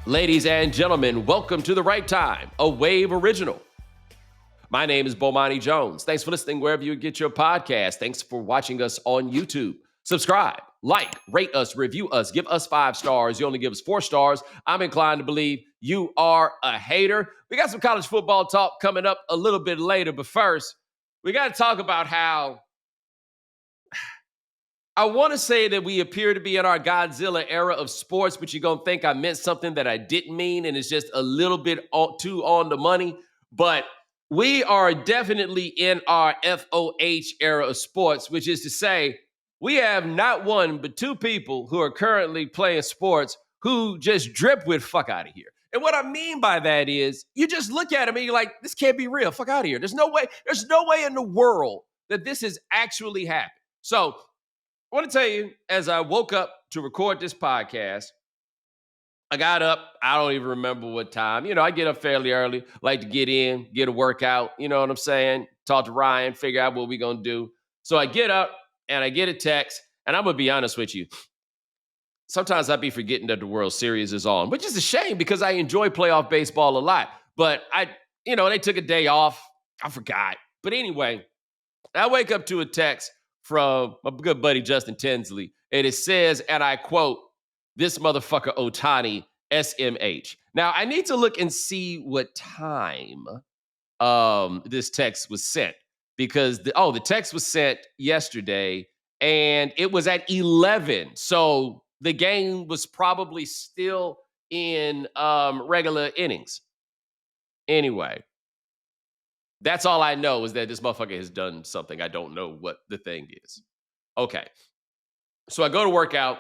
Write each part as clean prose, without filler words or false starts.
Ladies and gentlemen, welcome to The Right Time, a Wave original. My name is Bomani Jones. Thanks for listening wherever you get your podcast. Thanks for watching us on YouTube. Subscribe, like, rate us, review us, give us 5 stars. You only give us 4 stars. I'm inclined to believe you are a hater. We got some college football talk coming up a little bit later, but first, we got to talk about how I want to say that we appear to be in our Godzilla era of sports, but you're going to think I meant something that I didn't mean, and it's just a little bit too on the money. But we are definitely in our FOH era of sports, which is to say, we have not one, but 2 people who are currently playing sports who just drip with fuck out of here. And what I mean by that is you just look at them and you're like, this can't be real. Fuck out of here. There's no way in the world that this has actually happened. So I want to tell you, as I woke up to record this podcast, I got up. I don't even remember what time. I get up fairly early, like to get in, get a workout. You know what I'm saying? Talk to Ryan, figure out what we're going to do. So I get up and I get a text. And I'm going to be honest with you. Sometimes I be forgetting that the World Series is on, which is a shame because I enjoy playoff baseball a lot. But they took a day off. I forgot. But anyway, I wake up to a text from my good buddy Justin Tinsley, and it says, and I quote, "This motherfucker Ohtani, SMH." Now, I need to look and see what time this text was sent, because the text was sent yesterday, and it was at 11. So the game was probably still in regular innings. Anyway, that's all I know is that this motherfucker has done something. I don't know what the thing is. Okay. So I go to work out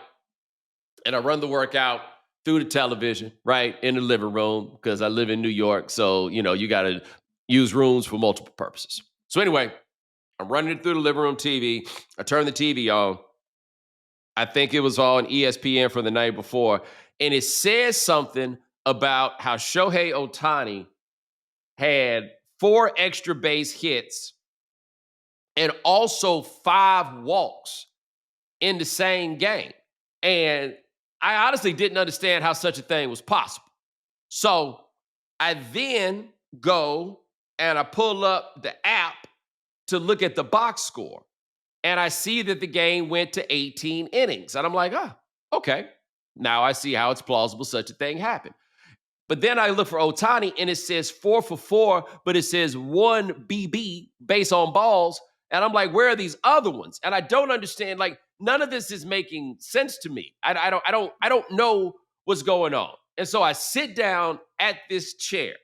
and I run the workout through the television, right, in the living room because I live in New York. So, you got to use rooms for multiple purposes. So anyway, I'm running it through the living room TV. I turn the TV on. I think it was on ESPN from the night before. And it says something about how Shohei Ohtani had 4 extra base hits and also 5 walks in the same game. And I honestly didn't understand how such a thing was possible. So I then go and I pull up the app to look at the box score. And I see that the game went to 18 innings. And I'm like, okay. Now I see how it's plausible such a thing happened. But then I look for Ohtani and it says 4 for 4, but it says 1 BB base on balls. And I'm like, where are these other ones? And I don't understand. Like, none of this is making sense to me. I don't know what's going on. And so I sit down at this chair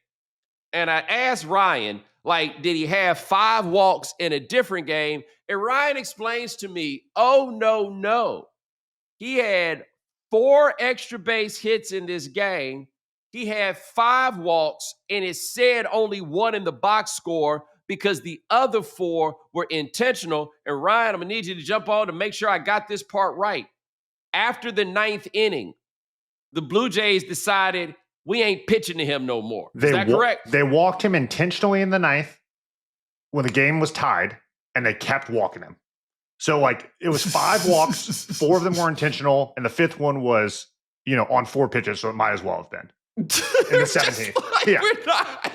and I ask Ryan, like, did he have 5 walks in a different game? And Ryan explains to me, oh, no. He had 4 extra base hits in this game. He had 5 walks, and it said only 1 in the box score because the other 4 were intentional. And Ryan, I'm going to need you to jump on to make sure I got this part right. After the 9th inning, the Blue Jays decided we ain't pitching to him no more. Is that correct? They walked him intentionally in the 9th when the game was tied, and they kept walking him. So, it was 5 walks, 4 of them were intentional, and the 5th one was, on 4 pitches, so it might as well have been. In the 17th. Yeah. We're not.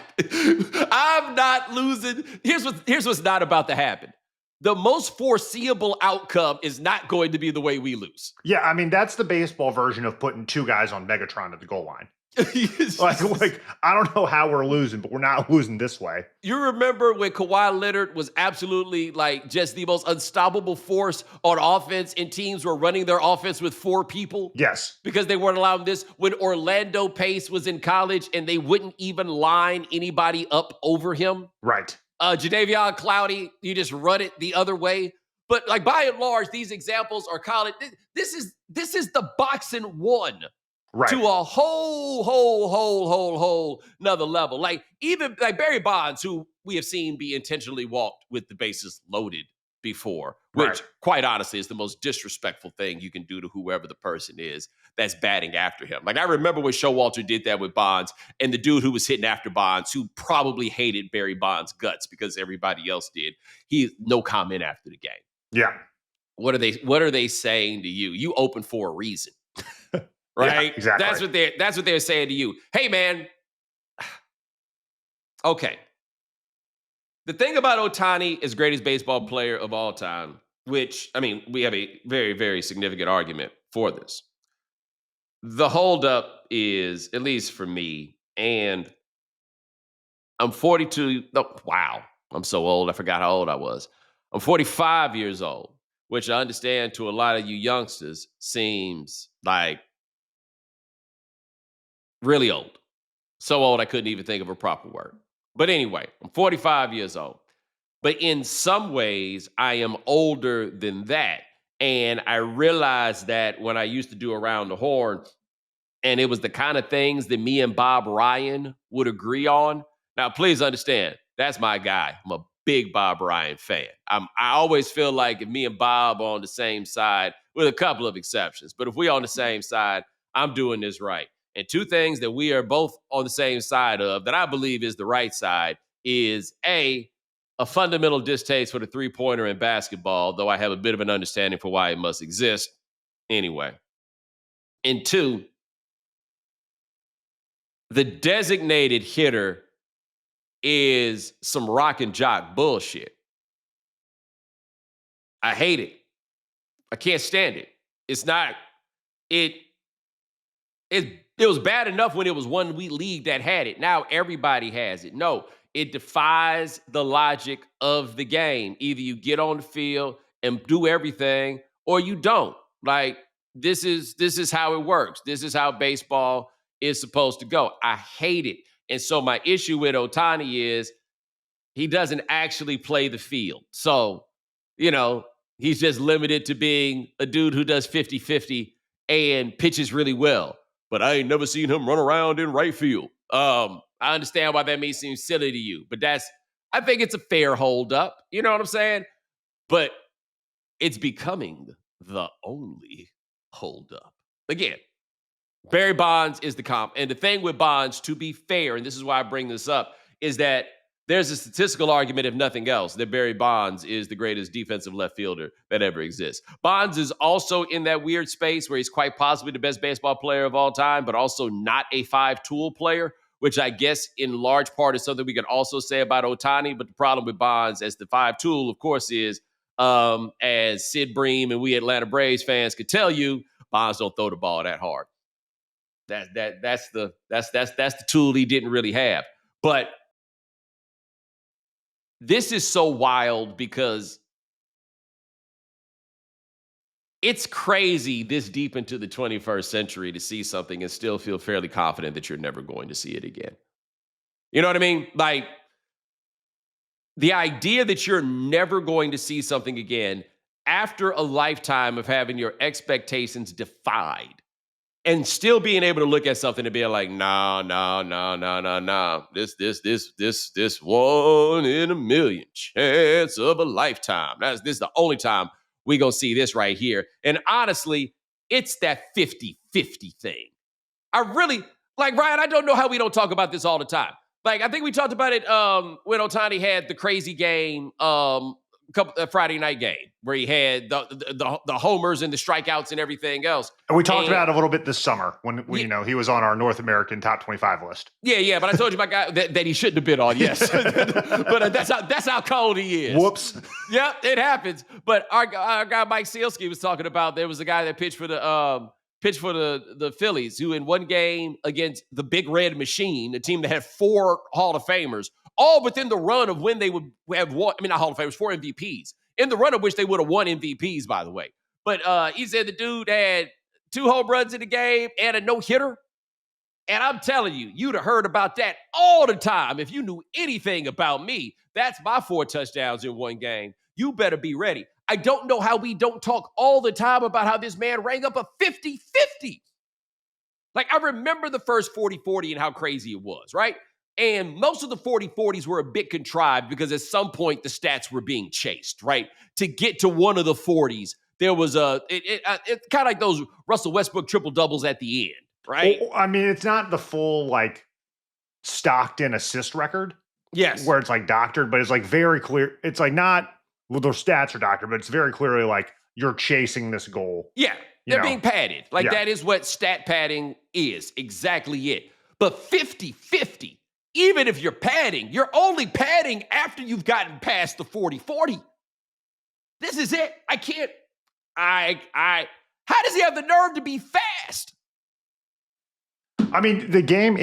I'm not losing. Here's what's not about to happen. The most foreseeable outcome is not going to be the way we lose. Yeah, I mean, that's the baseball version of putting 2 guys on Megatron at the goal line. like I don't know how we're losing, but we're not losing this way. You remember when Kawhi Leonard was absolutely just the most unstoppable force on offense, and teams were running their offense with 4 people? Yes. Because they weren't allowing this. When Orlando Pace was in college and they wouldn't even line anybody up over him. Right. Jadeveon Clowney, you just run it the other way. But by and large, these examples are college. This is the boxing one. Right. To a whole another level. Even Barry Bonds, who we have seen be intentionally walked with the bases loaded before, which quite honestly is the most disrespectful thing you can do to whoever the person is that's batting after him. I remember when Showalter did that with Bonds, and the dude who was hitting after Bonds, who probably hated Barry Bonds' guts because everybody else did, no comment after the game. Yeah. What are they saying to you? You open for a reason. right? Yeah, exactly. That's what they're saying to you. Hey, man. Okay. The thing about Ohtani is greatest baseball player of all time, which, I mean, we have a very, very significant argument for this. The holdup is, at least for me, and I'm 42. No, wow. I'm so old. I forgot how old I was. I'm 45 years old, which I understand to a lot of you youngsters seems like really old. So old I couldn't even think of a proper word. But anyway, I'm 45 years old. But in some ways, I am older than that. And I realized that when I used to do Around the Horn, and it was the kind of things that me and Bob Ryan would agree on. Now, please understand, that's my guy. I'm a big Bob Ryan fan. I always feel like if me and Bob are on the same side, with a couple of exceptions, but if we're on the same side, I'm doing this right. And two things that we are both on the same side of that I believe is the right side is a fundamental distaste for the three-pointer in basketball, though I have a bit of an understanding for why it must exist anyway. And two, the designated hitter is some rock and jock bullshit. I hate it. I can't stand it. It's not it it was bad enough when it was one league that had it. Now everybody has it. No, it defies the logic of the game. Either you get on the field and do everything or you don't. Like this is how it works. This is how baseball is supposed to go. I hate it. And so my issue with Ohtani is he doesn't actually play the field. So, he's just limited to being a dude who does 50-50 and pitches really well. But I ain't never seen him run around in right field. I understand why that may seem silly to you, but I think it's a fair holdup. You know what I'm saying? But it's becoming the only holdup. Again, Barry Bonds is the comp. And the thing with Bonds, to be fair, and this is why I bring this up, is that there's a statistical argument, if nothing else, that Barry Bonds is the greatest defensive left fielder that ever exists. Bonds is also in that weird space where he's quite possibly the best baseball player of all time, but also not a five-tool player, which I guess in large part is something we can also say about Ohtani. But the problem with Bonds as the five-tool, of course, is as Sid Bream and we Atlanta Braves fans could tell you, Bonds don't throw the ball that hard. That's the tool he didn't really have. But this is so wild because it's crazy this deep into the 21st century to see something and still feel fairly confident that you're never going to see it again. You know what I mean? Like the idea that you're never going to see something again after a lifetime of having your expectations defied and still being able to look at something and be like, no. This 1 in a million chance of a lifetime. This is the only time we gonna see this right here. And honestly, it's that 50-50 thing. I really, like, Ryan, I don't know how we don't talk about this all the time. Like, I think we talked about it when Ohtani had the crazy game Friday night game where he had the homers and the strikeouts and everything else. And we talked about it a little bit this summer when he was on our North American top 25 list. Yeah. But I told you my guy that he shouldn't have been on. Yes, but that's how cold he is. Whoops. Yep, it happens. But our guy Mike Sealski was talking about there was a guy that pitched for the Phillies who in one game against the Big Red Machine, a team that had 4 Hall of Famers, all within the run of when they would have won. I mean, not Hall of Famers, 4 MVPs. In the run of which they would have won MVPs, by the way. But he said the dude had 2 home runs in the game and a no-hitter. And I'm telling you, you'd have heard about that all the time if you knew anything about me. That's my 4 touchdowns in one game. You better be ready. I don't know how we don't talk all the time about how this man rang up a 50-50. Like, I remember the first 40-40 and how crazy it was, right? And most of the 40-40s were a bit contrived because at some point the stats were being chased, right? To get to one of the 40s, there was it's kind of like those Russell Westbrook triple doubles at the end, right? I mean, it's not the full like Stockton assist record. Yes. Where it's like doctored, but it's like very clear. It's like not, well, their stats are doctored, but it's very clearly like you're chasing this goal. Yeah, they're being padded. Like, Yeah. that is what stat padding is. Exactly it. But 50-50, even if you're padding, you're only padding after you've gotten past the 40-40. This is it. I can't. How does he have the nerve to be fast? I mean, the game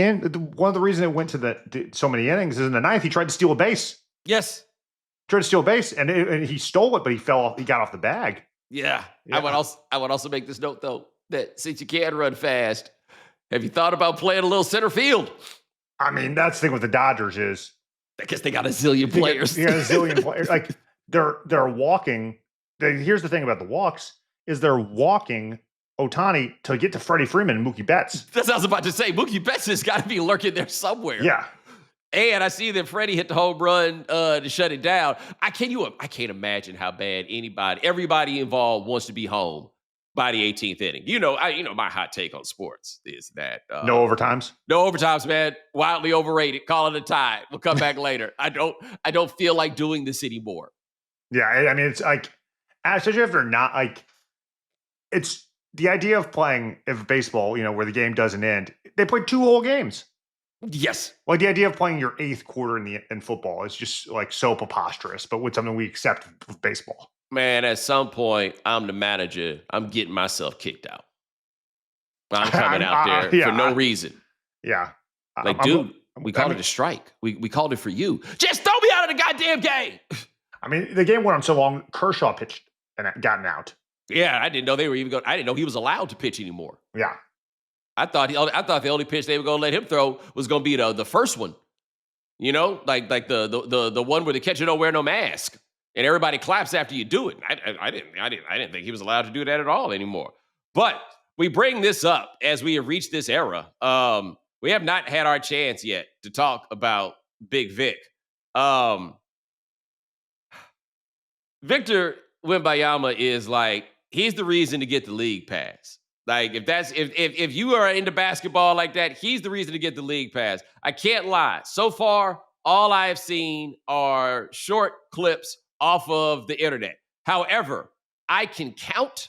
one of the reasons it went to so many innings is in the ninth, he tried to steal a base. Yes. Tried to steal a base, and he stole it, but he fell off. He got off the bag. Yeah. I would also make this note, though, that since you can run fast, have you thought about playing a little center field? I mean, that's the thing with the Dodgers is, I guess they got a zillion players. You got a zillion players. Like, they're walking. Here's the thing about the walks is they're walking Ohtani to get to Freddie Freeman and Mookie Betts. That's what I was about to say. Mookie Betts has got to be lurking there somewhere. Yeah. And I see that Freddie hit the home run to shut it down. I can't imagine how bad everybody involved wants to be home by the 18th inning. My hot take on sports is that no overtimes. No overtimes, man. Wildly overrated. Call it a tie. We'll come back later. I don't feel like doing this anymore. Yeah, I mean, it's like, especially if they're not like, it's the idea of playing baseball, where the game doesn't end. They played 2 whole games. Yes. Like, the idea of playing your 8th quarter in football is just like so preposterous, but with something we accept with baseball. Man, at some point, I'm the manager. I'm getting myself kicked out. I'm coming out there for no reason. Yeah. Like, dude, we called it a strike. We called it for you. Just throw me out of the goddamn game. I mean, the game went on so long, Kershaw pitched and gotten out. Yeah, I didn't know they were even going. I didn't know he was allowed to pitch anymore. Yeah. I thought the only pitch they were going to let him throw was going to be the first one. Like the one where the catcher don't wear no mask and everybody claps after you do it. I didn't think he was allowed to do that at all anymore. But we bring this up as we have reached this era. We have not had our chance yet to talk about Big Vic. Victor Wembanyama is like, he's the reason to get the league pass. Like, if you are into basketball like that, he's the reason to get the league pass. I can't lie. So far, all I have seen are short clips off of the internet. However, I can count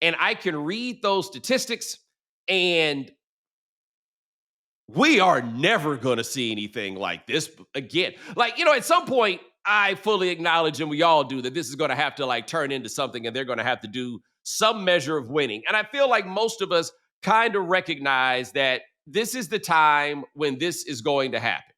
and I can read those statistics, and we are never going to see anything like this again. Like, at some point, I fully acknowledge, and we all do, that this is going to have to turn into something, and they're going to have to do some measure of winning. And I feel like most of us kind of recognize that this is the time when this is going to happen.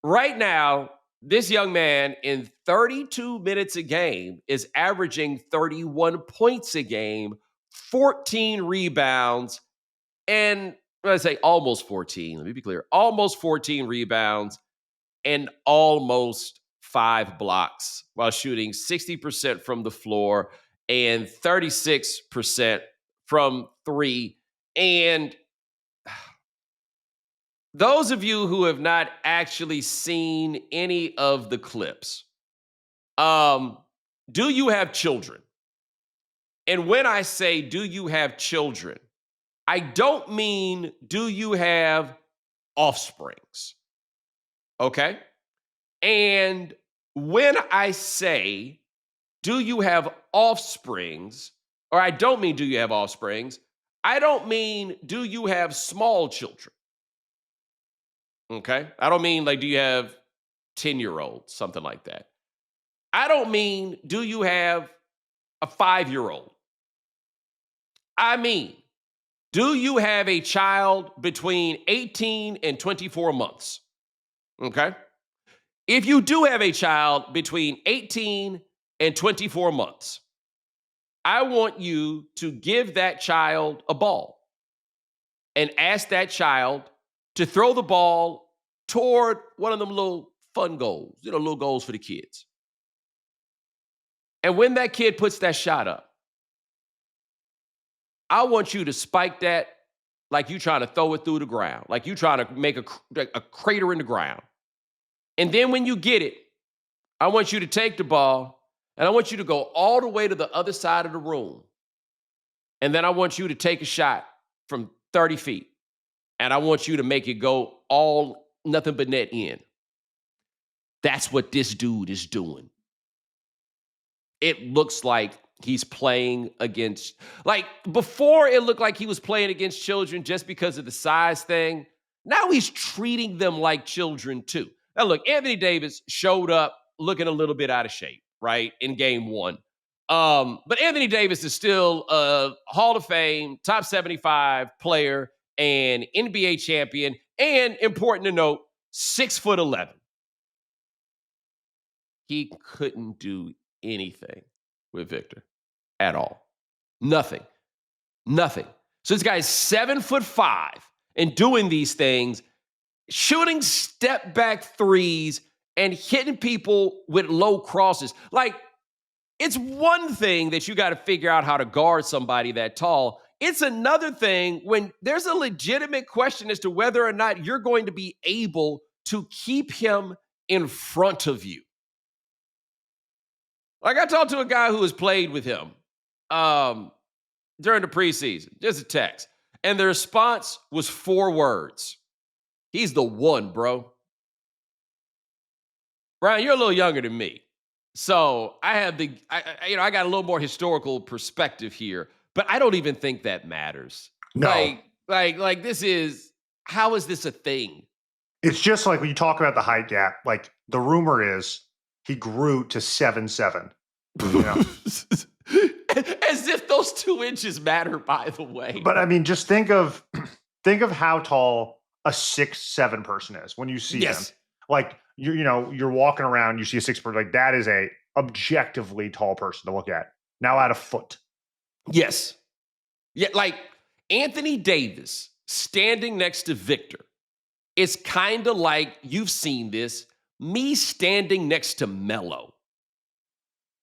Right now, this young man in 32 minutes a game is averaging 31 points a game, 14 rebounds, and let's say almost 14. Let me be clear. Almost 14 rebounds and almost 5 blocks while shooting 60% from the floor and 36% from 3. And those of you who have not actually seen any of the clips, do you have children? And when I say, do you have children, I don't mean, do you have offsprings? Okay? And when I say, do you have offsprings, or I don't mean, do you have offsprings, I don't mean, do you have small children? Okay? I don't mean, do you have 10-year-olds, something like that. I don't mean, do you have a 5-year-old? I mean, do you have a child between 18 and 24 months? Okay? If you do have a child between 18 and 24 months, I want you to give that child a ball and ask that child to throw the ball toward one of them little fun goals, little goals for the kids. And when that kid puts that shot up, I want you to spike that like you trying to throw it through the ground, like you trying to make a crater in the ground. And then when you get it, I want you to take the ball and I want you to go all the way to the other side of the room. And then I want you to take a shot from 30 feet. And I want you to make it go all nothing but net in. That's what this dude is doing. It looks like he's playing against, like, before it looked like he was playing against children just because of the size thing. Now he's treating them like children too. Now look, Anthony Davis showed up looking a little bit out of shape, right, in game one. But Anthony Davis is still a Hall of Fame, top 75 player and NBA champion, and important to note, 6'11". He couldn't do anything with Victor at all. Nothing. Nothing. So this guy's 7'5" and doing these things, shooting step back threes and hitting people with low crosses. Like, it's one thing that you got to figure out how to guard somebody that tall. It's another thing when there's a legitimate question as to whether or not you're going to be able to keep him in front of you. Like, I talked to a guy who has played with him during the preseason, just a text. And the response was 4 words. He's the one, bro. Brian, you're a little younger than me. So I have I got a little more historical perspective here, but I don't even think that matters. No. Like this is, how is this a thing? It's just like when you talk about the height gap, like the rumor is he grew to 7'7". You know? As if those 2 inches matter, by the way. But I mean, just think of how tall a 6'7" person is when you see them. Like you're walking around, you see a 6 person, like that is a objectively tall person to look at. Now at a foot. Yes. Yeah, like Anthony Davis standing next to Victor. It's kind of like, you've seen this, me standing next to Melo.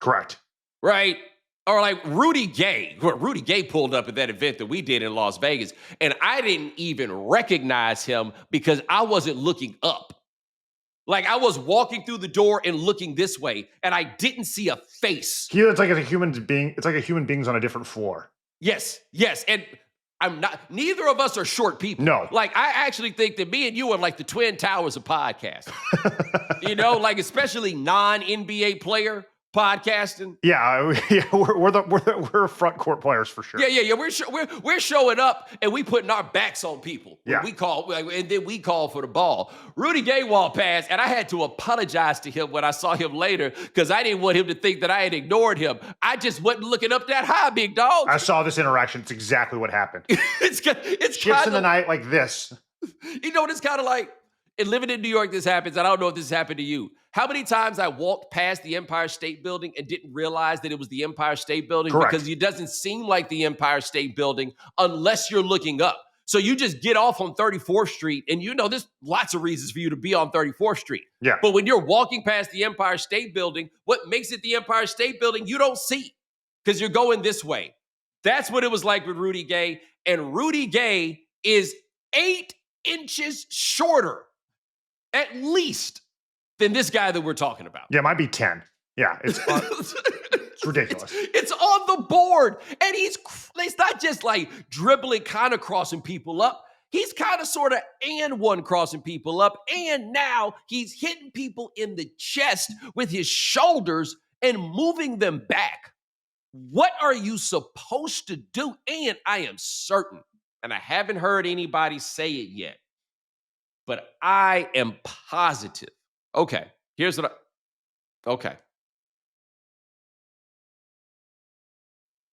Correct. Right? Or like Rudy Gay. Rudy Gay pulled up at that event that we did in Las Vegas, and I didn't even recognize him because I wasn't looking up. Like, I was walking through the door and looking this way, and I didn't see a face. It's like a human being. It's like a human being's on a different floor. Yes. And I'm not, neither of us are short people. No. Like, I actually think that me and you are like the Twin Towers of podcasting. Like, especially non-NBA player podcasting. Yeah, we're front court players for sure. Yeah. We're showing up and we putting our backs on people. Yeah. And then we call for the ball. Rudy Gay walked past, and I had to apologize to him when I saw him later because I didn't want him to think that I had ignored him. I just wasn't looking up that high, big dog. I saw this interaction. It's exactly what happened. it's Ships in the night like this. You know what it's kind of like? And living in New York, this happens. I don't know if this has happened to you. How many times I walked past the Empire State Building and didn't realize that it was the Empire State Building? Correct. Because it doesn't seem like the Empire State Building unless you're looking up. So you just get off on 34th Street, and there's lots of reasons for you to be on 34th Street. Yeah. But when you're walking past the Empire State Building, what makes it the Empire State Building, you don't see because you're going this way. That's what it was like with Rudy Gay. And Rudy Gay is 8 inches shorter, at least, than this guy that we're talking about. Yeah, it might be 10. Yeah, it's ridiculous. It's on the board. And it's not just like dribbling, kind of crossing people up. He's kind of, sort of, and one crossing people up. And now he's hitting people in the chest with his shoulders and moving them back. What are you supposed to do? And I am certain, and I haven't heard anybody say it yet, but I am positive. Okay, here's what okay.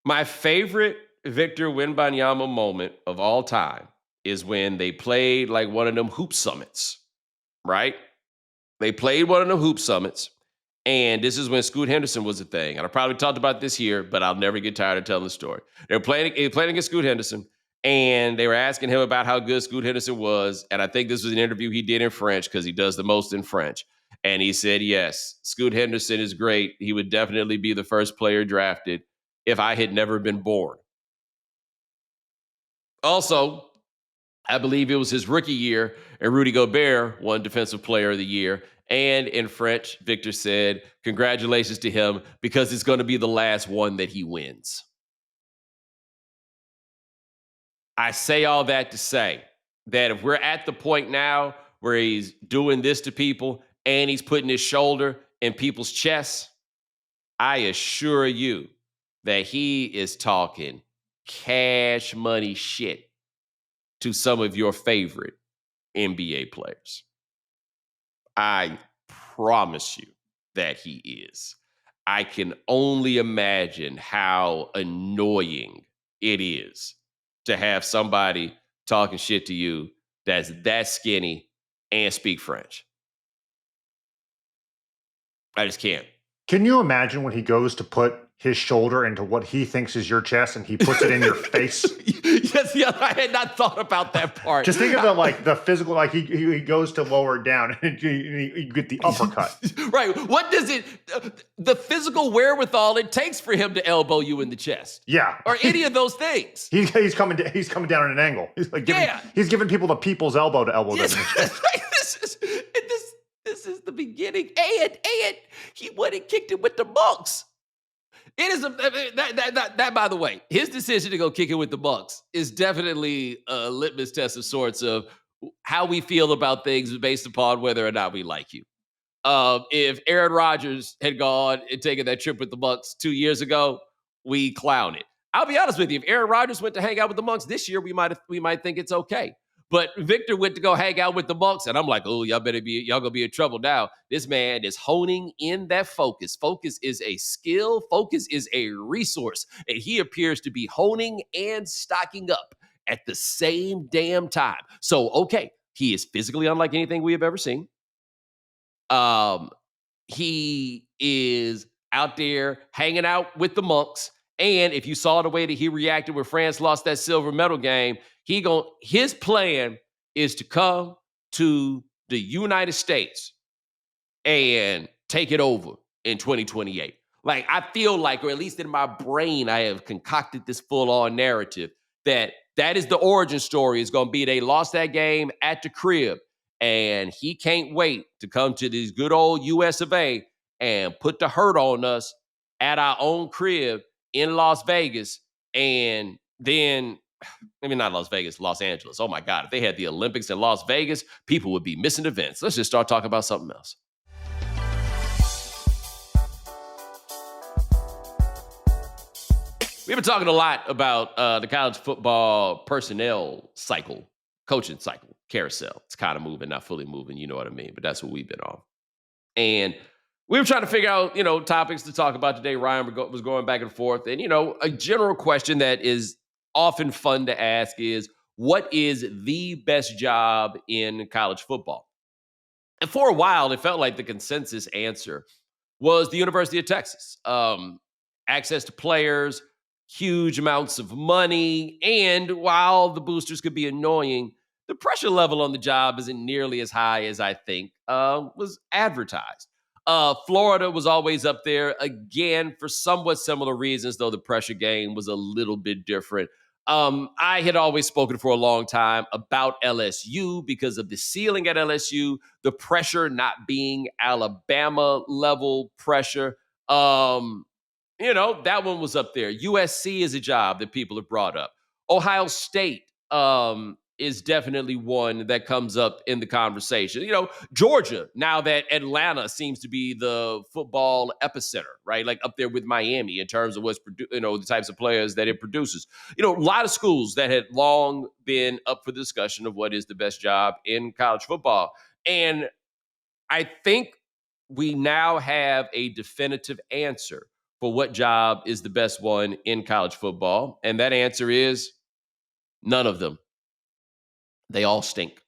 My favorite Victor Wembanyama moment of all time is when they played like one of them hoop summits, right? They played one of them hoop summits, and this is when Scoot Henderson was a thing. And I probably talked about this here, but I'll never get tired of telling the story. They were playing against Scoot Henderson, and they were asking him about how good Scoot Henderson was. And I think this was an interview he did in French because he does the most in French. And he said, yes, Scoot Henderson is great. He would definitely be the first player drafted if I had never been born. Also, I believe it was his rookie year, and Rudy Gobert won Defensive Player of the Year. And in French, Victor said, congratulations to him because it's going to be the last one that he wins. I say all that to say that if we're at the point now where he's doing this to people and he's putting his shoulder in people's chests, I assure you that he is talking cash money shit to some of your favorite NBA players. I promise you that he is. I can only imagine how annoying it is to have somebody talking shit to you that's that skinny and speak French. I just can't. Can you imagine when he goes to put his shoulder into what he thinks is your chest and he puts it in your face? Yes, I had not thought about that part. Just think of the physical, like he goes to lower it down and you get the uppercut. Right. What does it, the physical wherewithal it takes for him to elbow you in the chest? Yeah. Or any of those things. He's coming down at an angle. He's giving people the people's elbow to elbow them in the chest. This is the beginning. And he went and kicked it with the Bucks. It is that by the way, his decision to go kick it with the Bucks is definitely a litmus test of sorts of how we feel about things based upon whether or not we like you. If Aaron Rodgers had gone and taken that trip with the Bucks 2 years ago, we clown it. I'll be honest with you. If Aaron Rodgers went to hang out with the Bucks this year, we might think it's okay. But Victor went to go hang out with the Bucks, and I'm like, oh, y'all gonna be in trouble now. This man is honing in that focus. Focus is a skill. Focus is a resource, and he appears to be honing and stocking up at the same damn time. So, okay, he is physically unlike anything we have ever seen. He is out there hanging out with the monks. And if you saw the way that he reacted when France lost that silver medal game, his plan is to come to the United States and take it over in 2028. Like, I feel like, or at least in my brain, I have concocted this full-on narrative that is the origin story. Is going to be they lost that game at the crib, and he can't wait to come to this good old US of A and put the hurt on us at our own crib in Las Vegas. And then, maybe not Las Vegas, Los Angeles. Oh my God, if they had the Olympics in Las Vegas, people would be missing events. Let's just start talking about something else. We've been talking a lot about the college football personnel cycle, coaching cycle, carousel. It's kind of moving, not fully moving, you know what I mean? But that's what we've been on. And we were trying to figure out, topics to talk about today. Ryan was going back and forth. And, a general question that is often fun to ask is, what is the best job in college football? And for a while, it felt like the consensus answer was the University of Texas. Access to players, huge amounts of money, and while the boosters could be annoying, the pressure level on the job isn't nearly as high as I think was advertised. Florida was always up there, again, for somewhat similar reasons, though the pressure game was a little bit different. I had always spoken for a long time about LSU because of the ceiling at LSU, the pressure not being Alabama-level pressure. That one was up there. USC is a job that people have brought up. Ohio State is definitely one that comes up in the conversation. Georgia, now that Atlanta seems to be the football epicenter, right? Like up there with Miami in terms of what's, the types of players that it produces. A lot of schools that had long been up for the discussion of what is the best job in college football. And I think we now have a definitive answer for what job is the best one in college football. And that answer is none of them. They all stink.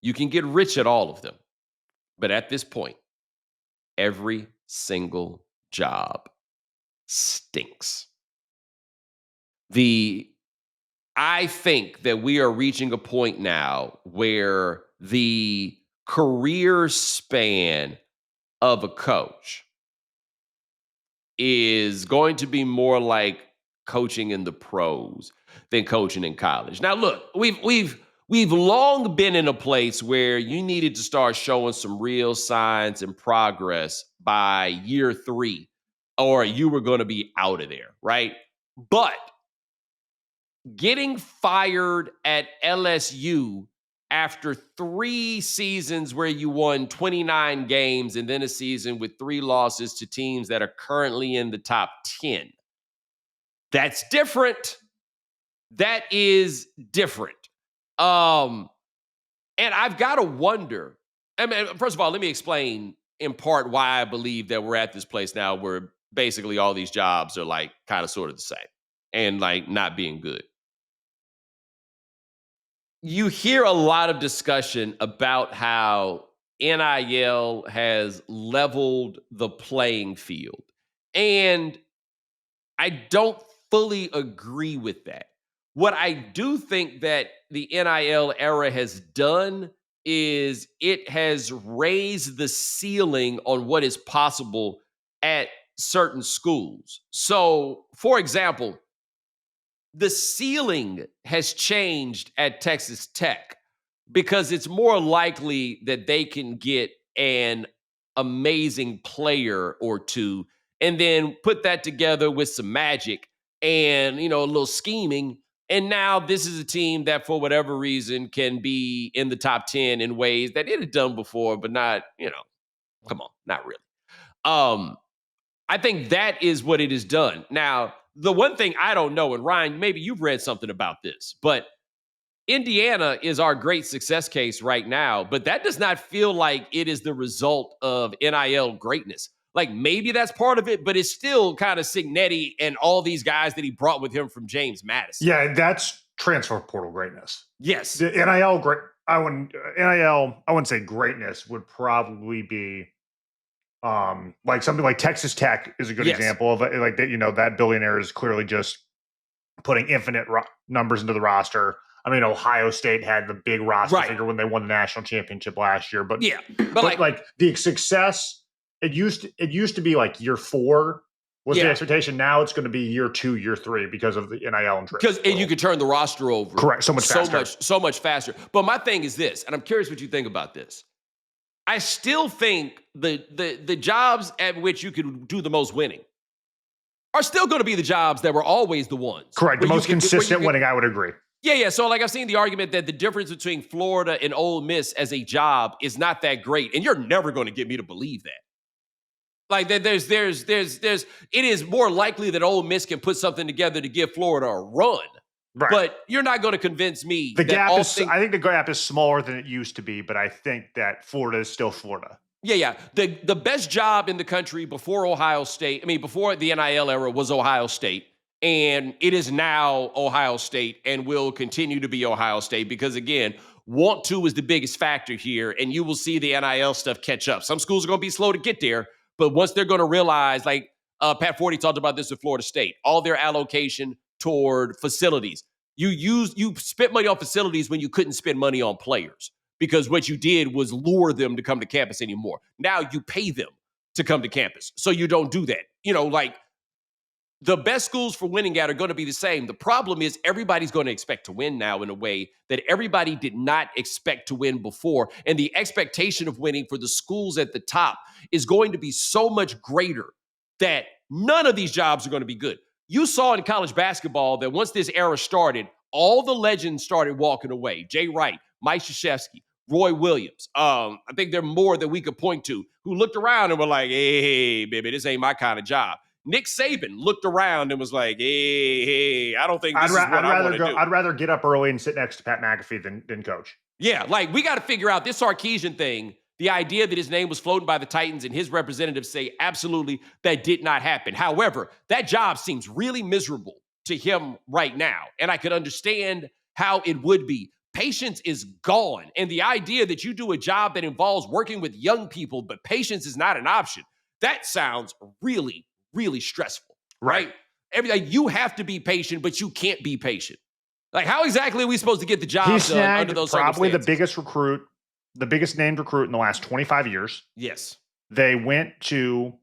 You can get rich at all of them. But at this point, every single job stinks. I think that we are reaching a point now where the career span of a coach is going to be more like coaching in the pros than coaching in college. Now, look, we've long been in a place where you needed to start showing some real signs and progress by year 3, or you were going to be out of there, right? But getting fired at LSU after 3 seasons where you won 29 games and then a season with 3 losses to teams that are currently in the top 10 That's different. That is different. And I've got to wonder. I mean, first of all, let me explain in part why I believe that we're at this place now where basically all these jobs are like kind of sort of the same and like not being good. You hear a lot of discussion about how NIL has leveled the playing field. And I don't fully agree with that. What I do think that the NIL era has done is it has raised the ceiling on what is possible at certain schools. So, for example, the ceiling has changed at Texas Tech because it's more likely that they can get an amazing player or two and then put that together with some magic and, a little scheming. And now this is a team that, for whatever reason, can be in the top 10 in ways that it had done before, but not, come on, not really. I think that is what it has done. Now, the one thing I don't know, and Ryan, maybe you've read something about this, but Indiana is our great success case right now, but that does not feel like it is the result of NIL greatness. Like maybe that's part of it, but it's still kind of Signetti and all these guys that he brought with him from James Madison. Yeah, that's transfer portal greatness. Yes. The NIL great. I wouldn't say greatness would probably be like something like Texas Tech is a good example of it. Like that, that billionaire is clearly just putting infinite numbers into the roster. I mean, Ohio State had the big roster figure when they won the national championship last year, but like the success, it used to be like year 4 was the expectation. Now it's going to be year 2, year 3 because of the NIL and because you could turn the roster over. Correct, so much faster. But my thing is this, and I'm curious what you think about this. I still think the jobs at which you could do the most winning are still going to be the jobs that were always the ones. Correct, the most consistent winning, I would agree. Yeah. So, like, I've seen the argument that the difference between Florida and Ole Miss as a job is not that great, and you're never going to get me to believe that. Like, that it is more likely that Ole Miss can put something together to give Florida a run. Right. But you're not going to convince me I think the gap is smaller than it used to be, but I think that Florida is still Florida. Yeah. The best job in the country before before the NIL era was Ohio State. And it is now Ohio State and will continue to be Ohio State because, again, want to is the biggest factor here. And you will see the NIL stuff catch up. Some schools are going to be slow to get there. But once they're going to realize, like Pat Forty talked about this with Florida State, all their allocation toward facilities. You spent money on facilities when you couldn't spend money on players because what you did was lure them to come to campus anymore. Now you pay them to come to campus. So you don't do that. The best schools for winning at are going to be the same. The problem is everybody's going to expect to win now in a way that everybody did not expect to win before. And the expectation of winning for the schools at the top is going to be so much greater that none of these jobs are going to be good. You saw in college basketball that once this era started, all the legends started walking away. Jay Wright, Mike Krzyzewski, Roy Williams. I think there are more that we could point to who looked around and were like, hey, baby, this ain't my kind of job. Nick Saban looked around and was like, hey, I don't think this is what I want to do. I'd rather get up early and sit next to Pat McAfee than coach. Yeah, like we got to figure out this Sarkisian thing, the idea that his name was floating by the Titans and his representatives say absolutely that did not happen. However, that job seems really miserable to him right now. And I could understand how it would be. Patience is gone. And the idea that you do a job that involves working with young people, but patience is not an option, that sounds really stressful, right? You have to be patient, but you can't be patient. Like, how exactly are we supposed to get the job done under those probably circumstances? the biggest named recruit in the last 25 years. Yes. They went to,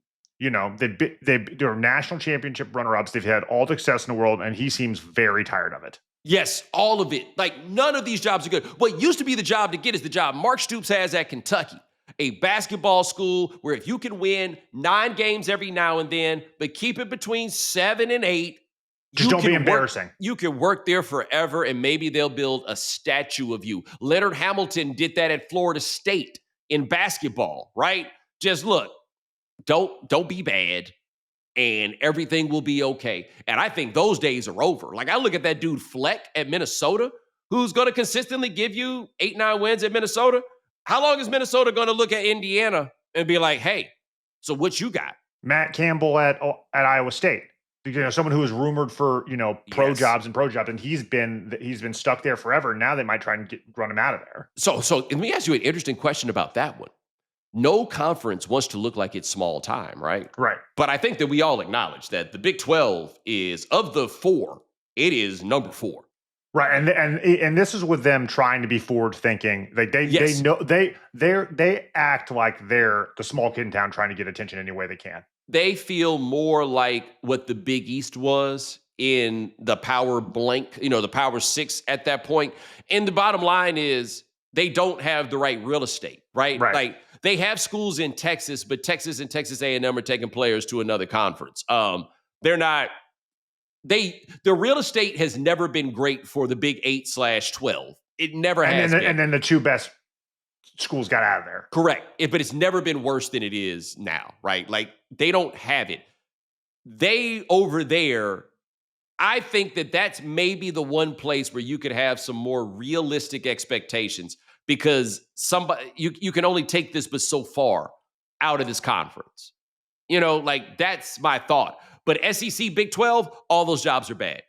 they're national championship runner-ups. They've had all the success in the world, and he seems very tired of it. Yes, all of it. Like, none of these jobs are good. What used to be the job to get is the job Mark Stoops has at Kentucky. A basketball school where if you can win 9 games every now and then, but keep it between 7 and 8, just don't be embarrassing. You can work there forever, and maybe they'll build a statue of you. Leonard Hamilton did that at Florida State in basketball, right? Just look, don't be bad. and everything will be okay. And I think those days are over. Like I look at that dude Fleck at Minnesota, who's going to consistently give you 8-9 wins at Minnesota. How long is Minnesota going to look at Indiana and be like, hey, so what you got? Matt Campbell at Iowa State. Someone who was rumored for pro Yes. jobs, and he's been stuck there forever. Now they might try and run him out of there. So let me ask you an interesting question about that one. No conference wants to look like it's small time, right? Right. But I think that we all acknowledge that the Big 12 is, of the four, it is number 4. Right, and this is with them trying to be forward thinking. Like they know they act like they're the small kid in town trying to get attention any way they can. They feel more like what the Big East was in the power blank, the power 6 at that point. And the bottom line is they don't have the right real estate, right? Like they have schools in Texas, but Texas and Texas A&M are taking players to another conference. They're not. The real estate has never been great for the Big 8/12. It never has been. And then the 2 best schools got out of there. Correct. But it's never been worse than it is now, right? Like they don't have it. They over there, I think that that's maybe the one place where you could have some more realistic expectations because you can only take this but so far out of this conference. Like that's my thought. But SEC, Big 12, all those jobs are bad.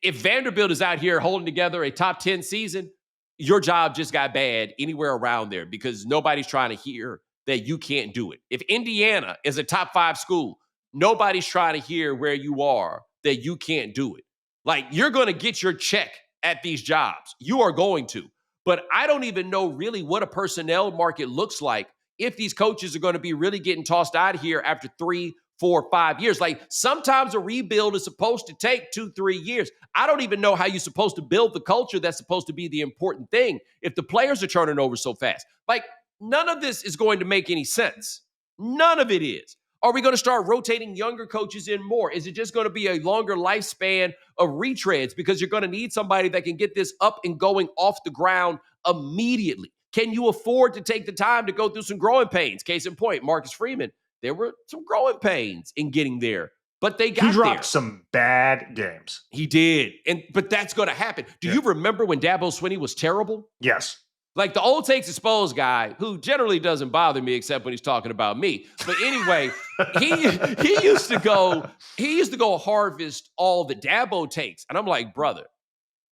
If Vanderbilt is out here holding together a top 10 season, your job just got bad anywhere around there because nobody's trying to hear that you can't do it. If Indiana is a top 5 school, nobody's trying to hear where you are that you can't do it. Like you're going to get your check at these jobs. You are going to. But I don't even know really what a personnel market looks like if these coaches are going to be really getting tossed out of here after 3, 4, 5 years. Like sometimes a rebuild is supposed to take 2, 3 years. I don't even know how you're supposed to build the culture that's supposed to be the important thing if the players are turning over so fast. Like none of this is going to make any sense. None of it is. Are we going to start rotating younger coaches in more? Is it just going to be a longer lifespan of retreads because you're going to need somebody that can get this up and going off the ground immediately? Can you afford to take the time to go through some growing pains? Case in point, Marcus Freeman. There were some growing pains in getting there, but they got there. He dropped some bad games. He did. But that's going to happen. Do you remember when Dabo Swinney was terrible? Yes. Like the old takes exposed guy who generally doesn't bother me except when he's talking about me. But anyway, he used to go harvest all the Dabo takes. And I'm like, brother,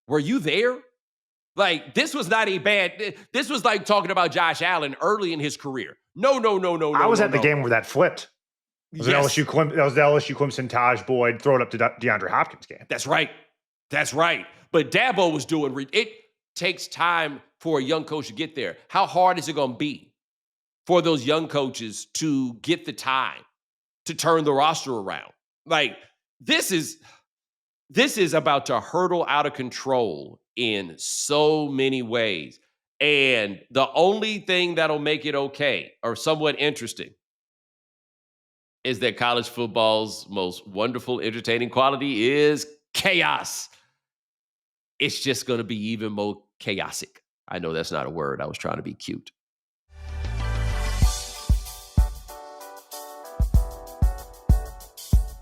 were you there? Like, this was not a bad, this was like talking about Josh Allen early in his career. No. I was at the game where that flipped. It was, Yes. that was the LSU Clemson Taj Boyd throw it up to DeAndre Hopkins game. That's right. But Dabo was doing, it takes time for a young coach to get there. How hard is it going to be for those young coaches to get the time to turn the roster around? Like, this is about to hurdle out of control in so many ways. And the only thing that'll make it okay or somewhat interesting is that college football's most wonderful, entertaining quality is chaos. It's just going to be even more chaotic. I know that's not a word. I was trying to be cute.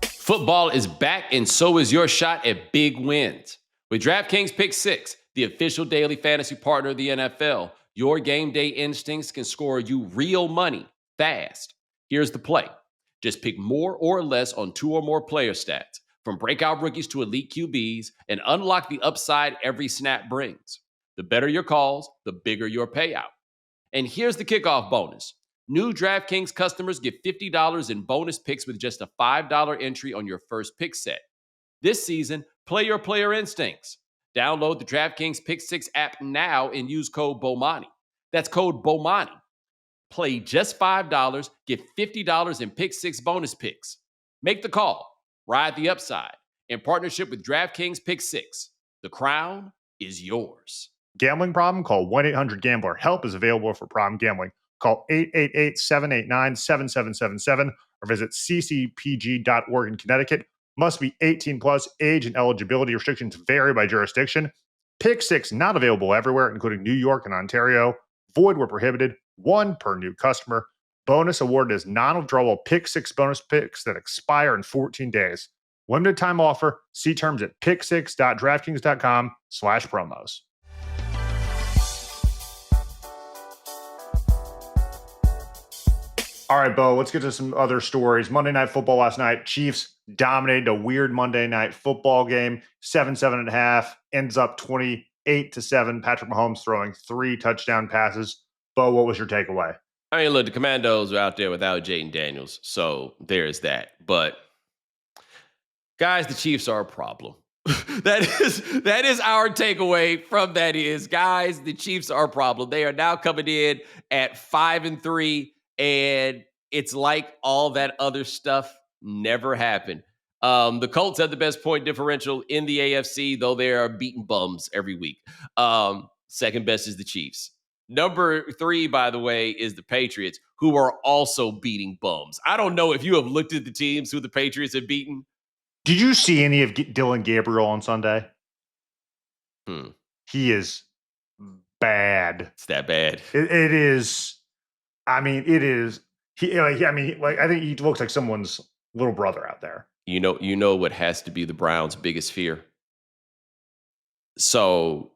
Football is back, and so is your shot at big wins. With DraftKings Pick 6, the official daily fantasy partner of the NFL, your game day instincts can score you real money fast. Here's the play. Just pick more or less on 2 or more player stats, from breakout rookies to elite QBs, and unlock the upside every snap brings. The better your calls, the bigger your payout. And here's the kickoff bonus. New DraftKings customers get $50 in bonus picks with just a $5 entry on your first pick set. This season, play your player instincts. Download the DraftKings Pick 6 app now and use code Bomani. That's code Bomani. Play just $5, get $50 in Pick 6 bonus picks. Make the call. Ride the upside. In partnership with DraftKings Pick 6. The crown is yours. Gambling problem? Call 1-800-GAMBLER. Help is available for problem gambling. Call 888-789-7777 or visit ccpg.org in Connecticut. Must be 18 plus. Age and eligibility restrictions vary by jurisdiction. Pick 6 not available everywhere, including New York and Ontario. Void where prohibited. 1 per new customer. bonus awarded as non-withdrawable pick six bonus picks that expire in 14 days. Limited time offer. See terms at picksix.draftkings.com/promos. All right, Bo, let's get to some other stories. Monday Night Football last night. Chiefs dominated a weird Monday Night Football game. 7.5, ends up 28-7. Patrick Mahomes throwing 3 touchdown passes. Bo, what was your takeaway? I mean, look, the Commandos are out there without Jaden Daniels, so there's that. But guys, the Chiefs are a problem. that is our takeaway from that is, guys, the Chiefs are a problem. They are now coming in at 5-3, and it's like all that other stuff never happened. The Colts had the best point differential in the AFC, though they are beating bums every week. Second best is the Chiefs. Number 3, by the way, is the Patriots, who are also beating bums. I don't know if you have looked at the teams who the Patriots have beaten. Did you see any of Dylan Gabriel on Sunday? He is bad. It's that bad. It is. I mean, it is. I think he looks like someone's little brother out there. You know what has to be the Browns' biggest fear? So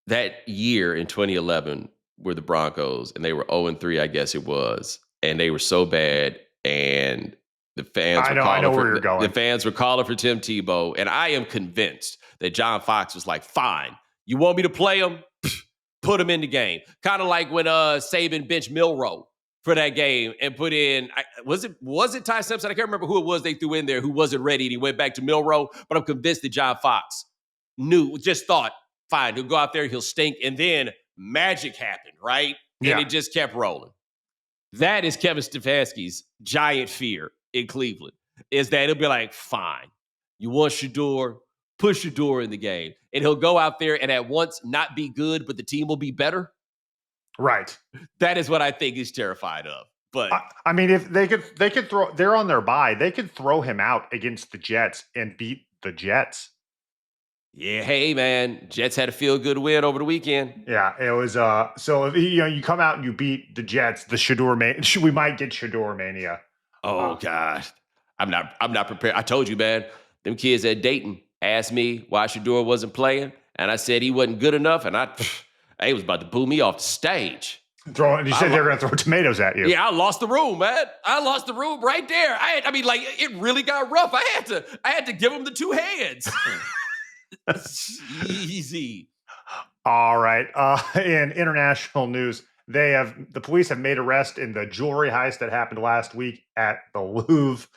that year in 2011 were the Broncos, and they were 0-3, I guess it was, and they were so bad, and the fans were calling where you're going. The fans were calling for Tim Tebow, and I am convinced that John Fox was like, "Fine, you want me to play him? Put him in the game." Kind of like when Saban benched Milroe for that game and put in, was it Ty Simpson? I can't remember who it was they threw in there who wasn't ready, and he went back to Milroe. But I'm convinced that John Fox thought, fine, he'll go out there, he'll stink, and then magic happened, right? Yeah. And it just kept rolling. That is Kevin Stefanski's giant fear in Cleveland, is that he'll be like, fine, you want Shador, put Shador in the game. And he'll go out there and at once not be good, but the team will be better. Right. That is what I think he's terrified of. But I mean, if they could throw, they're on their bye, they could throw him out against the Jets and beat the Jets. Yeah, hey man, Jets had a feel-good win over the weekend. Yeah, it was. So if you come out and you beat the Jets, the Shador we might get Shador mania. Oh God, I'm not prepared. I told you, man. Them kids at Dayton asked me why Shador wasn't playing, and I said he wasn't good enough, and they was about to boo me off the stage. You said they were going to throw tomatoes at you. Yeah, I lost the room, man. I lost the room right there. It really got rough. I had to give him the 2 hands. Easy. All right. In international news, the police have made arrest in the jewelry heist that happened last week at the Louvre.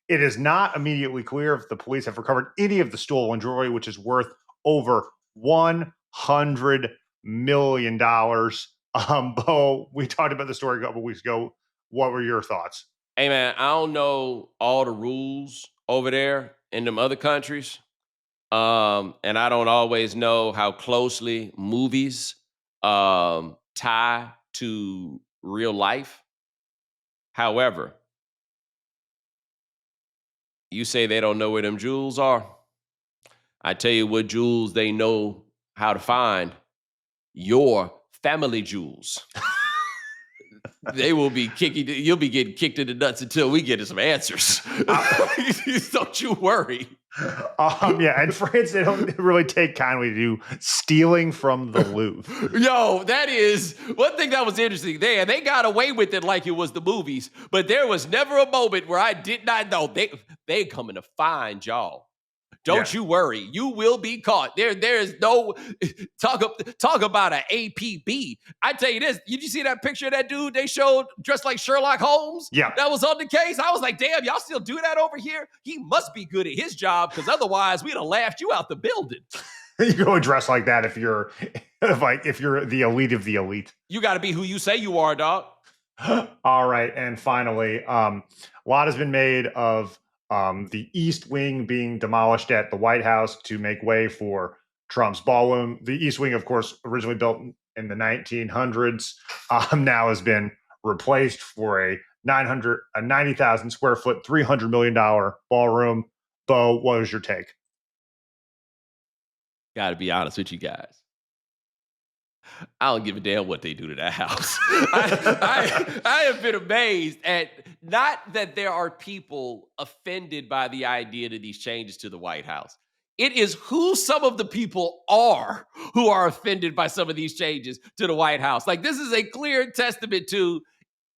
It is not immediately clear if the police have recovered any of the stolen jewelry, which is worth over $100 million. Bo, we talked about the story a couple weeks ago. What were your thoughts? Hey man, I don't know all the rules over there in them other countries. And I don't always know how closely movies tie to real life. However, you say they don't know where them jewels are. I tell you what jewels they know how to find. Your family jewels. They will be you'll be getting kicked in the nuts until we get some answers. Don't you worry. Yeah, in France, they don't really take kindly to stealing from the Louvre. Yo, that is one thing that was interesting there. They got away with it like it was the movies, but there was never a moment where I did not know they coming to find y'all. Don't you worry. You will be caught. There is no talk about an APB. I tell you this. Did you see that picture of that dude they showed dressed like Sherlock Holmes? Yeah. That was on the case. I was like, damn, y'all still do that over here? He must be good at his job, because otherwise we'd have laughed you out the building. You go and dress like that if you're the elite of the elite. You got to be who you say you are, dog. All right. And finally, a lot has been made of the East Wing being demolished at the White House to make way for Trump's ballroom. The East Wing, of course, originally built in the 1900s, now has been replaced for a 90,000 square foot, $300 million ballroom. Bo, what was your take? Got to be honest with you guys. I don't give a damn what they do to that house. I have been amazed at not that there are people offended by the idea of these changes to the White House. It is who some of the people are who are offended by some of these changes to the White House. Like, this is a clear testament to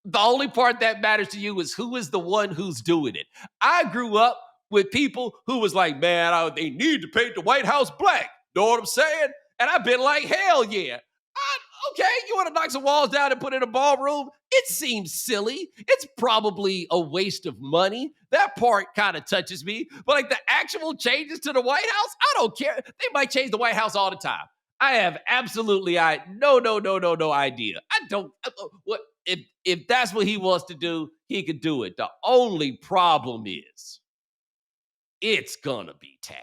the only part that matters to you is who is the one who's doing it. I grew up with people who was like, man, they need to paint the White House black. Know what I'm saying? And I've been like, hell yeah. Okay, you want to knock some walls down and put in a ballroom? It seems silly. It's probably a waste of money. That part kind of touches me. But like the actual changes to the White House, I don't care. They might change the White House all the time. I have absolutely no idea. I don't what if that's what he wants to do, he could do it. The only problem is it's gonna be tacky.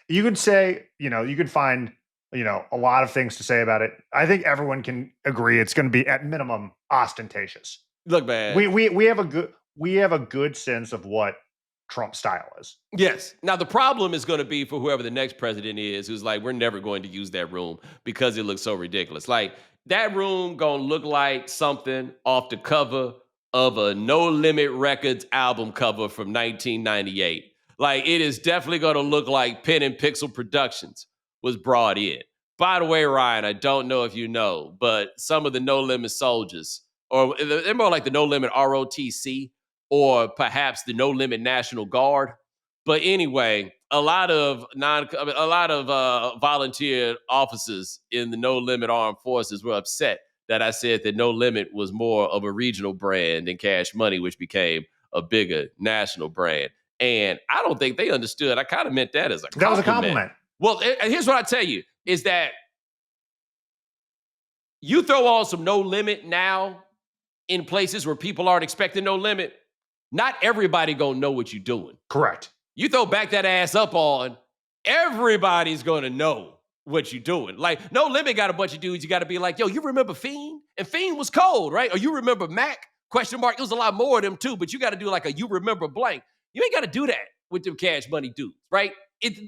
You could say, you could find, a lot of things to say about it. I think everyone can agree it's going to be at minimum ostentatious. Look, man, we have a good sense of what Trump style is. Yes. Now the problem is going to be for whoever the next president is, who's like, we're never going to use that room because it looks so ridiculous. Like that room gonna look like something off the cover of a No Limit Records album cover from 1998. Like it is definitely going to look like Pen and Pixel Productions was brought in. By the way, Ryan, I don't know if you know, but some of the No Limit soldiers, or they're more like the No Limit ROTC, or perhaps the No Limit National Guard. But anyway, a lot of volunteer officers in the No Limit Armed Forces were upset that I said that No Limit was more of a regional brand than Cash Money, which became a bigger national brand. And I don't think they understood. I kind of meant that as a compliment. That was a compliment. Well, here's what I tell you, is that you throw on some No Limit now in places where people aren't expecting No Limit, not everybody gonna know what you're doing. Correct. You throw back that ass up on, everybody's gonna know what you're doing. Like, No Limit got a bunch of dudes, you gotta be like, yo, you remember Fiend? And Fiend was cold, right? Or you remember Mac? Question mark. It was a lot more of them too, but you gotta do like a you remember blank. You ain't gotta do that with them Cash Money dudes, right?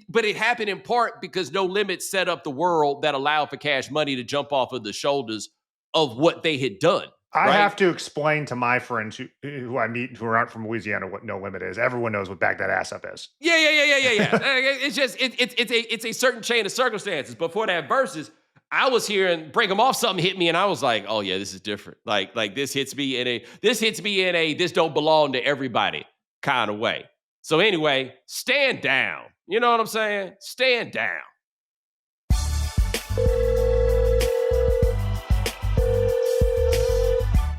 But it happened in part because No Limit set up the world that allowed for Cash Money to jump off of the shoulders of what they had done. I have to explain to my friends who I meet who aren't from Louisiana what No Limit is. Everyone knows what Back That Ass Up is. Yeah. It's just it's a certain chain of circumstances. But for that verses, I was hearing Break 'Em Off, something hit me, and I was like, oh yeah, this is different. Like this hits me in a this don't belong to everybody kind of way. So anyway, stand down. You know what I'm saying? Stand down.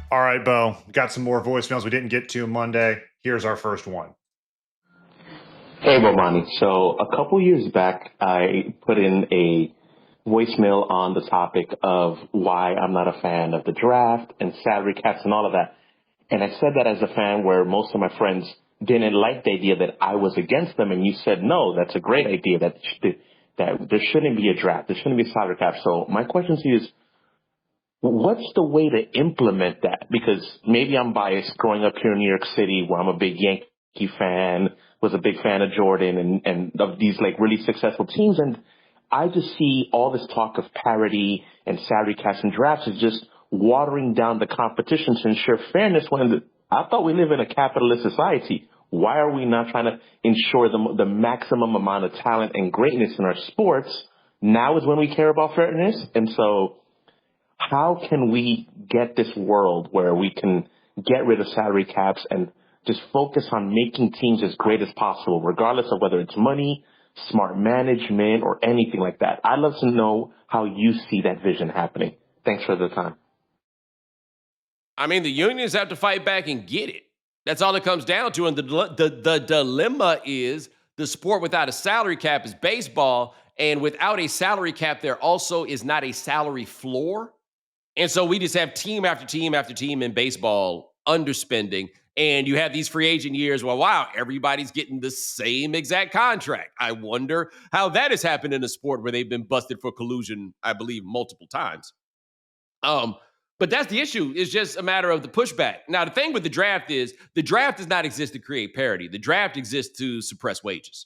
All right, Bo, got some more voicemails we didn't get to Monday. Here's our first one. Hey, Bomani. So a couple years back, I put in a voicemail on the topic of why I'm not a fan of the draft and salary caps and all of that. And I said that as a fan where most of my friends didn't like the idea that I was against them. And you said, no, that's a great idea, that there shouldn't be a draft. There shouldn't be a salary cap. So my question to you is, what's the way to implement that? Because maybe I'm biased growing up here in New York City where I'm a big Yankee fan, was a big fan of Jordan and of these like really successful teams. And I just see all this talk of parity and salary caps and drafts is just watering down the competition to ensure fairness when I thought we live in a capitalist society. Why are we not trying to ensure the maximum amount of talent and greatness in our sports? Now is when we care about fairness. And so how can we get this world where we can get rid of salary caps and just focus on making teams as great as possible, regardless of whether it's money, smart management, or anything like that? I'd love to know how you see that vision happening. Thanks for the time. I mean, the unions have to fight back and get it. That's all it comes down to. And the dilemma is the sport without a salary cap is baseball. And without a salary cap, there also is not a salary floor. And so we just have team after team after team in baseball underspending. And you have these free agent years where, wow, everybody's getting the same exact contract. I wonder how that has happened in a sport where they've been busted for collusion, I believe, multiple times. But that's the issue. It's just a matter of the pushback. Now, the thing with the draft does not exist to create parity. The draft exists to suppress wages.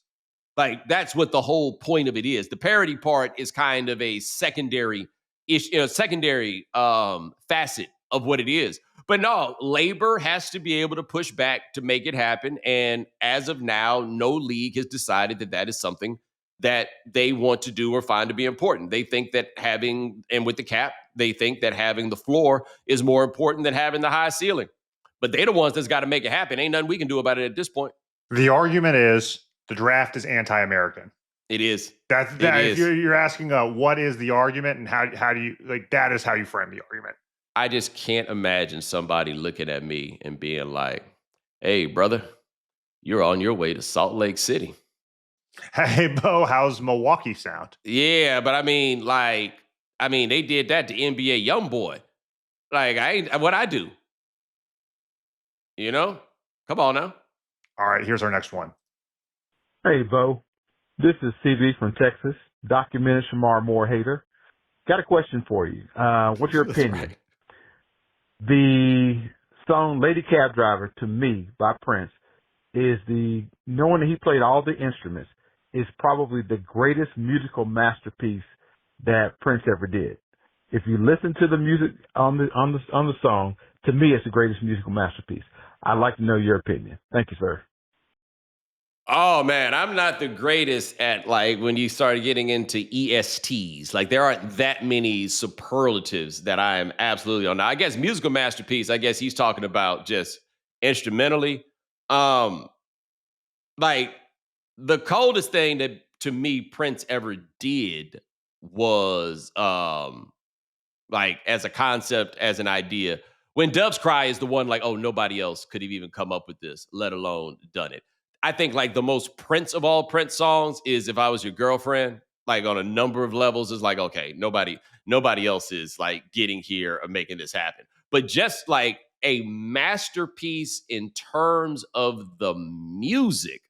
Like, that's what the whole point of it is. The parody part is kind of a secondary issue, secondary facet of what it is. But no, labor has to be able to push back to make it happen. And as of now, no league has decided that that is something that they want to do or find to be important. They think that and with the cap, they think that having the floor is more important than having the high ceiling. But they're the ones that's got to make it happen. Ain't nothing we can do about it at this point. The argument is the draft is anti-American. It is. If you're asking what is the argument and how do you, like, that is how you frame the argument. I just can't imagine somebody looking at me and being like, hey, brother, you're on your way to Salt Lake City. Hey, Bo, how's Milwaukee sound? Yeah, but I mean, they did that to NBA YoungBoy. Like, what I do? You know? Come on now. All right, here's our next one. Hey, Bo. This is CB from Texas, documented Shamar Moore hater. Got a question for you. What's your opinion? Right. The song Lady Cab Driver, to me, by Prince, is knowing that he played all the instruments, is probably the greatest musical masterpiece that Prince ever did. If you listen to the music on the song, to me, it's the greatest musical masterpiece. I'd like to know your opinion. Thank you, sir. Oh man, I'm not the greatest at, like, when you start getting into ESTs. Like, there aren't that many superlatives that I am absolutely on. Now, I guess musical masterpiece, I guess he's talking about just instrumentally. Like, the coldest thing that to me Prince ever did was like, as a concept, as an idea. When Doves Cry is the one, like, oh, nobody else could have even come up with this, let alone done it. I think, like, the most Prince of all Prince songs is If I Was Your Girlfriend. Like, on a number of levels, is like, okay, nobody else is, like, getting here or making this happen. But just like a masterpiece in terms of the music,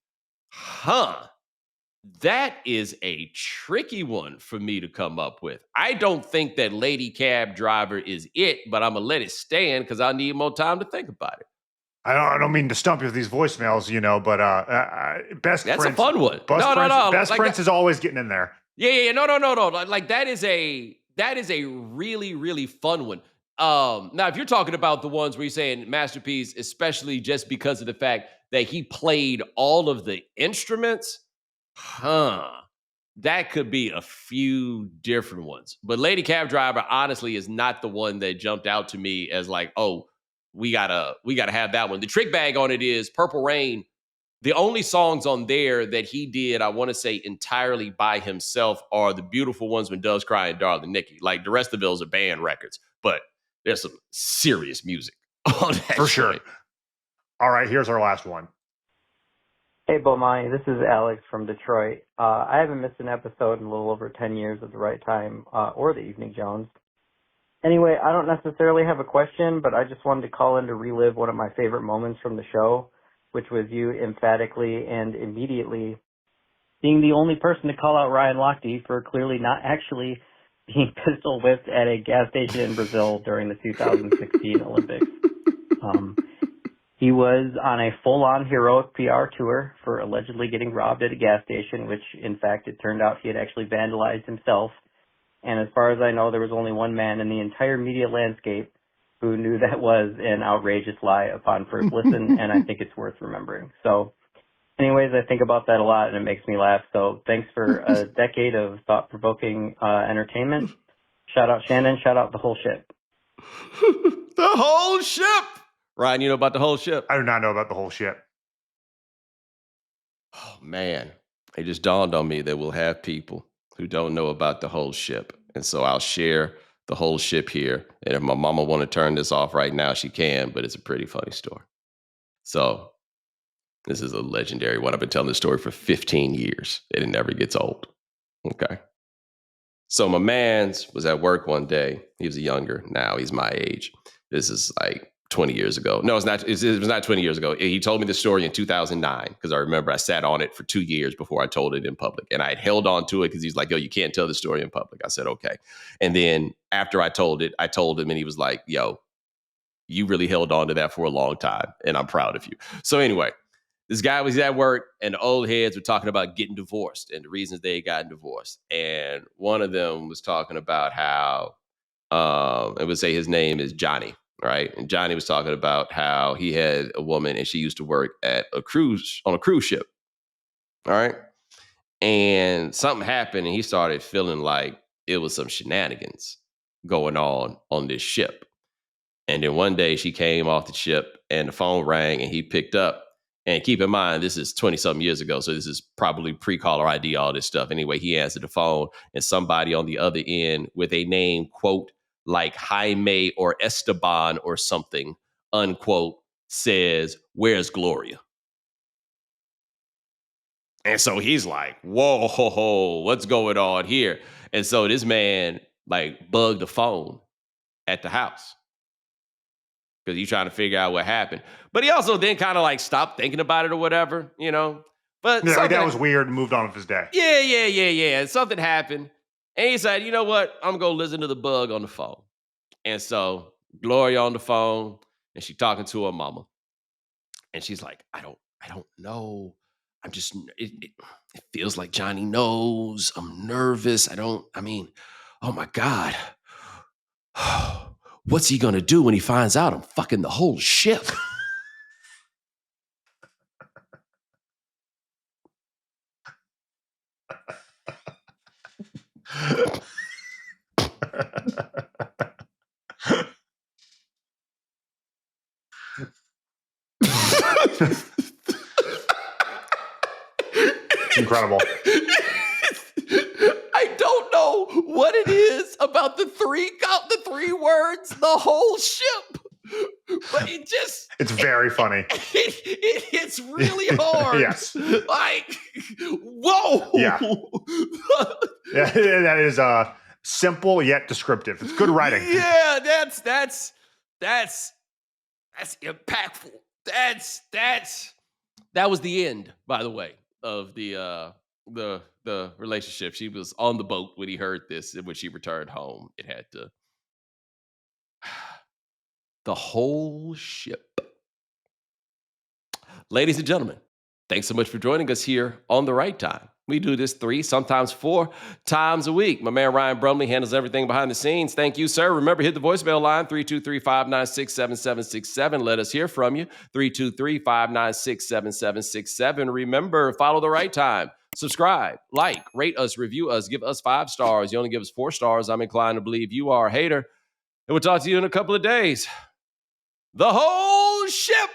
that is a tricky one for me to come up with. I don't think that Lady Cab Driver is it, but I'm going to let it stand because I need more time to think about it. I don't mean to stump you with these voicemails, but best That's Prince, a fun one. No. Best like Prince is always getting in there. Yeah. No. Like, that is a really, really fun one. Now, if you're talking about the ones where you're saying masterpiece, especially just because of the fact that he played all of the instruments, that could be a few different ones. But Lady Cab Driver, honestly, is not the one that jumped out to me as like, oh, we gotta have that one. The trick bag on it is Purple Rain. The only songs on there that he did, I want to say entirely by himself, are the beautiful ones When Doves Cry and Darling Nikki. Like, the rest of those are band records, but there's some serious music on that. For sure. All right, here's our last one. Hey, Bomani, this is Alex from Detroit. I haven't missed an episode in a little over 10 years of The Right Time or The Evening Jones. Anyway, I don't necessarily have a question, but I just wanted to call in to relive one of my favorite moments from the show, which was you emphatically and immediately being the only person to call out Ryan Lochte for clearly not actually being pistol whipped at a gas station in Brazil during the 2016 Olympics. He was on a full-on heroic PR tour for allegedly getting robbed at a gas station, which, in fact, it turned out he had actually vandalized himself. And as far as I know, there was only one man in the entire media landscape who knew that was an outrageous lie upon first listen, and I think it's worth remembering. So, anyways, I think about that a lot, and it makes me laugh. So thanks for a decade of thought-provoking entertainment. Shout out Shannon. Shout out the whole ship. The whole ship! Ryan, you know about the whole ship? I do not know about the whole ship. Oh, man. It just dawned on me that we'll have people who don't know about the whole ship. And so I'll share the whole ship here. And if my mama want to turn this off right now, she can, but it's a pretty funny story. So this is a legendary one. I've been telling this story for 15 years, and it never gets old. Okay. So my man's was at work one day. He was younger. Now he's my age. This is like 20 years ago. No, it's not. It was not 20 years ago. He told me the story in 2009 because I remember I sat on it for 2 years before I told it in public. And I had held on to it because he's like, yo, you can't tell the story in public. I said, okay. And then after I told it, I told him and he was like, yo, you really held on to that for a long time. And I'm proud of you. So anyway, This guy was at work, and the old heads were talking about getting divorced and the reasons they had gotten divorced. And one of them was talking about how, it would say his name is Johnny, right? And Johnny was talking about how he had a woman and she used to work at on a cruise ship, all right? And something happened and he started feeling like it was some shenanigans going on this ship. And then one day she came off the ship and the phone rang and he picked up. And keep in mind, this is 20-something years ago, so this is probably pre-caller ID, all this stuff. Anyway, he answered the phone, and somebody on the other end with a name, quote, like Jaime or Esteban or something, unquote, says, "Where's Gloria?" And so he's like, whoa, ho, ho, what's going on here? And so this man, like, bugged the phone at the house, because he's trying to figure out what happened. But he also then kind of like stopped thinking about it or whatever, you know. But yeah, like that was weird and moved on with his day. Yeah. And something happened. And he said, you know what? I'm going to listen to the bug on the phone. And so Gloria on the phone, and she talking to her mama. And she's like, I don't know. I'm just, it feels like Johnny knows. I'm nervous. Oh my God. What's he going to do when he finds out I'm fucking the whole ship? Incredible. I don't know what it is about the three words, the whole ship. But it's very funny. It hits really hard. Yes. Like, whoa. Yeah. Yeah, that is simple yet descriptive. It's good writing. Yeah, that's impactful. That was the end, by the way, of the relationship. She was on the boat when he heard this, and when she returned home, it had to the whole ship. Ladies and gentlemen, thanks so much for joining us here on The Right Time. We do this 3, sometimes 4 times a week. My man Ryan Brumley handles everything behind the scenes. Thank you, sir. Remember, hit the voicemail line, 323-596-7767. Let us hear from you, 323-596-7767. Remember, follow The Right Time. Subscribe, like, rate us, review us, give us 5 stars. You only give us 4 stars, I'm inclined to believe you are a hater. And we'll talk to you in a couple of days. The whole ship!